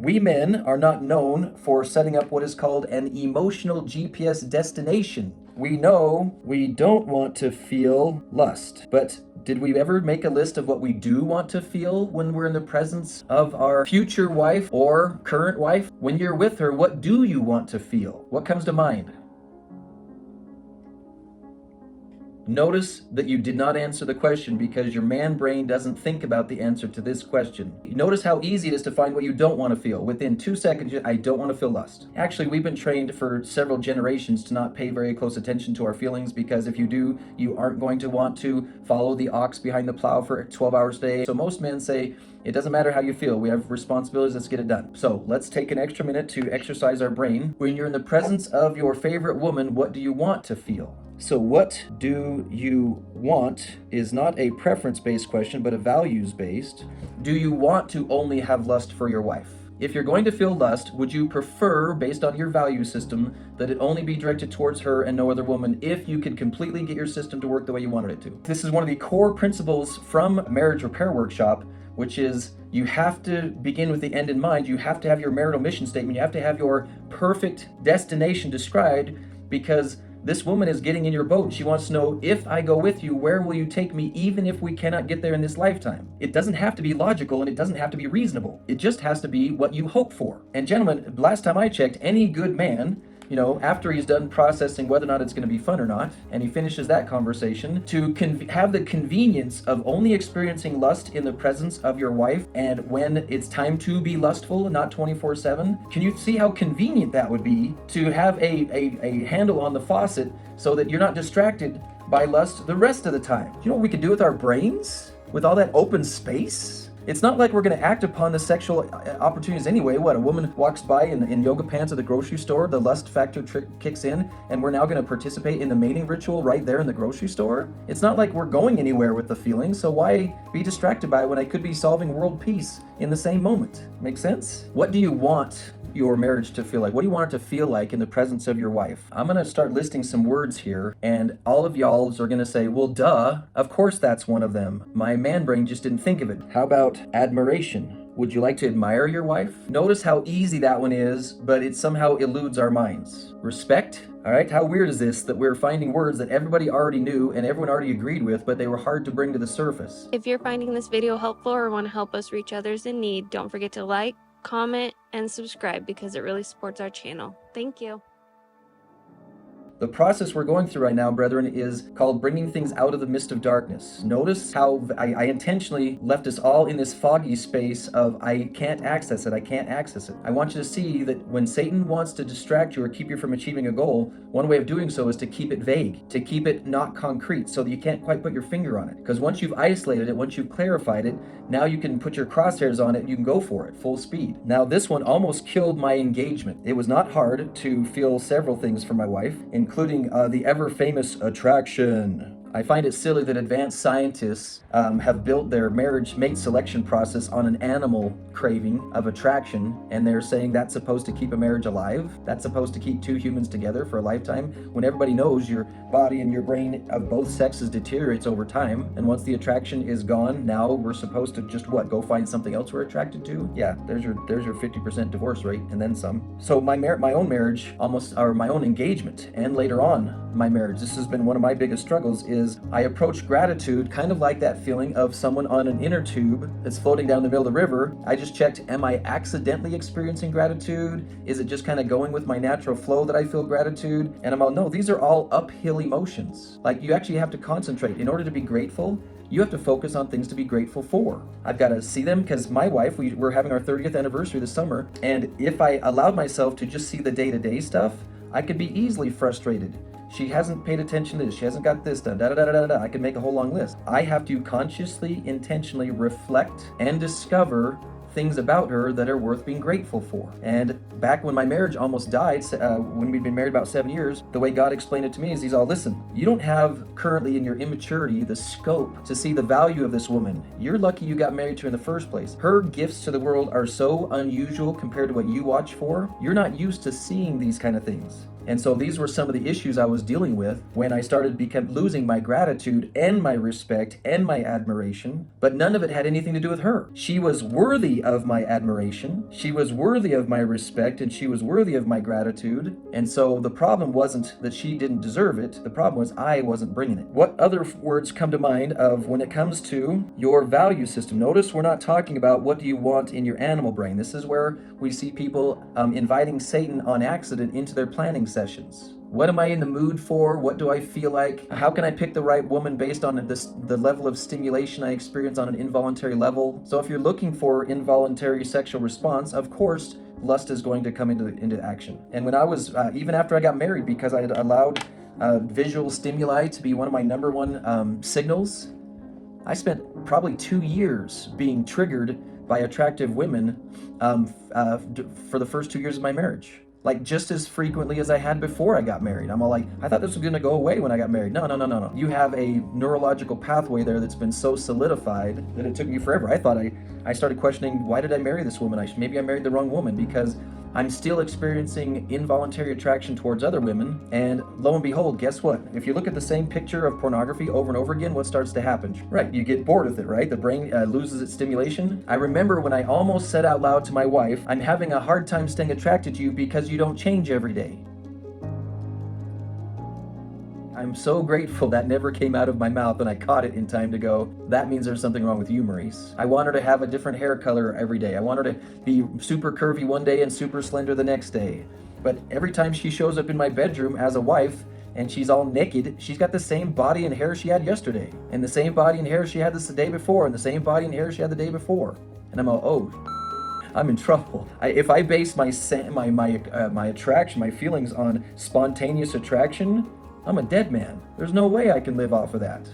We men are not known for setting up what is called an emotional GPS destination. We know we don't want to feel lust, but did we ever make a list of what we do want to feel when we're in the presence of our future wife or current wife? When you're with her, what do you want to feel? What comes to mind? Notice that you did not answer the question because your man brain doesn't think about the answer to this question. Notice how easy it is to find what you don't want to feel. Within 2 seconds, I don't want to feel lust. Actually, we've been trained for several generations to not pay very close attention to our feelings, because if you do, you aren't going to want to follow the ox behind the plow for 12 hours a day. So most men say, it doesn't matter how you feel. We have responsibilities. Let's get it done. So let's take an extra minute to exercise our brain. When you're in the presence of your favorite woman, what do you want to feel? So what do you want is not a preference-based question, but a values-based. Do you want to only have lust for your wife? If you're going to feel lust, would you prefer, based on your value system, that it only be directed towards her and no other woman if you could completely get your system to work the way you wanted it to? This is one of the core principles from Marriage Repair Workshop, which is you have to begin with the end in mind. You have to have your marital mission statement. You have to have your perfect destination described, because this woman is getting in your boat. She wants to know, if I go with you, where will you take me, even if we cannot get there in this lifetime? It doesn't have to be logical, and it doesn't have to be reasonable. It just has to be what you hope for. And gentlemen, last time I checked, any good man, after he's done processing whether or not it's going to be fun or not, and he finishes that conversation, to have the convenience of only experiencing lust in the presence of your wife and when it's time to be lustful and not 24/7. Can you see how convenient that would be to have a handle on the faucet so that you're not distracted by lust the rest of the time? You know what we could do with our brains? With all that open space? It's not like we're going to act upon the sexual opportunities anyway. What, a woman walks by in yoga pants at the grocery store, the lust factor trick kicks in, and we're now going to participate in the mating ritual right there in the grocery store? It's not like we're going anywhere with the feeling, so why be distracted by it when I could be solving world peace in the same moment? Make sense? What do you want your marriage to feel like? What do you want it to feel like in the presence of your wife? I'm going to start listing some words here, and all of y'all are going to say, well, duh, of course that's one of them. My man brain just didn't think of it. How about admiration? Would you like to admire your wife? Notice how easy that one is, but it somehow eludes our minds. Respect? All right, how weird is this that we're finding words that everybody already knew and everyone already agreed with, but they were hard to bring to the surface? If you're finding this video helpful or want to help us reach others in need, don't forget to like, comment, and subscribe, because it really supports our channel. Thank you. The process we're going through right now, brethren, is called bringing things out of the mist of darkness. Notice how I intentionally left us all in this foggy space of I can't access it, I can't access it. I want you to see that when Satan wants to distract you or keep you from achieving a goal, one way of doing so is to keep it vague, to keep it not concrete, so that you can't quite put your finger on it. Because once you've isolated it, once you've clarified it, now you can put your crosshairs on it and you can go for it, full speed. Now this one almost killed my engagement. It was not hard to feel several things from my wife, including the ever-famous attraction. I find it silly that advanced scientists have built their marriage mate selection process on an animal craving of attraction, and they're saying that's supposed to keep a marriage alive. That's supposed to keep two humans together for a lifetime, when everybody knows your body and your brain of both sexes deteriorates over time, and once the attraction is gone, now we're supposed to just go find something else we're attracted to? Yeah, there's your 50% divorce rate and then some. So my own marriage, my own engagement, and later on my marriage, this has been one of my biggest struggles, is I approach gratitude kind of like that feeling of someone on an inner tube that's floating down the middle of the river. I just checked, am I accidentally experiencing gratitude? Is it just kind of going with my natural flow that I feel gratitude? And I'm all, no, these are all uphill emotions. Like, you actually have to concentrate. In order to be grateful, you have to focus on things to be grateful for. I've got to see them, because my wife, we're having our 30th anniversary this summer, and if I allowed myself to just see the day-to-day stuff, I could be easily frustrated. She hasn't paid attention to this. She hasn't got this done. I can make a whole long list. I have to consciously, intentionally reflect and discover things about her that are worth being grateful for. And back when my marriage almost died, when we'd been married about 7 years, the way God explained it to me is he's all, listen, you don't have currently in your immaturity the scope to see the value of this woman. You're lucky you got married to her in the first place. Her gifts to the world are so unusual compared to what you watch for. You're not used to seeing these kind of things. And so these were some of the issues I was dealing with when I started losing my gratitude and my respect and my admiration, but none of it had anything to do with her. She was worthy of my admiration, she was worthy of my respect, and she was worthy of my gratitude. And so the problem wasn't that she didn't deserve it, the problem was I wasn't bringing it. What other words come to mind of when it comes to your value system? Notice we're not talking about what do you want in your animal brain. This is where we see people inviting Satan on accident into their planning sessions. What am I in the mood for? What do I feel like? How can I pick the right woman based on the level of stimulation I experience on an involuntary level? So if you're looking for involuntary sexual response, of course, lust is going to come into action. And when I was, even after I got married, because I had allowed visual stimuli to be one of my number one signals, I spent probably 2 years being triggered by attractive women for the first 2 years of my marriage. Like just as frequently as I had before I got married. I'm all like, I thought this was gonna go away when I got married. No. You have a neurological pathway there that's been so solidified that it took me forever. I started questioning, why did I marry this woman? Maybe I married the wrong woman, because I'm still experiencing involuntary attraction towards other women. And lo and behold, guess what? If you look at the same picture of pornography over and over again, what starts to happen? Right, you get bored with it, right? The brain loses its stimulation. I remember when I almost said out loud to my wife, I'm having a hard time staying attracted to you because you don't change every day. I'm so grateful that never came out of my mouth and I caught it in time to go, that means there's something wrong with you, Maurice. I want her to have a different hair color every day. I want her to be super curvy one day and super slender the next day. But every time she shows up in my bedroom as a wife and she's all naked, she's got the same body and hair she had yesterday, and the same body and hair she had the day before, and the same body and hair she had the day before. And I'm all, oh, I'm in trouble. If I base my attraction, my feelings on spontaneous attraction, I'm a dead man. There's no way I can live off of that.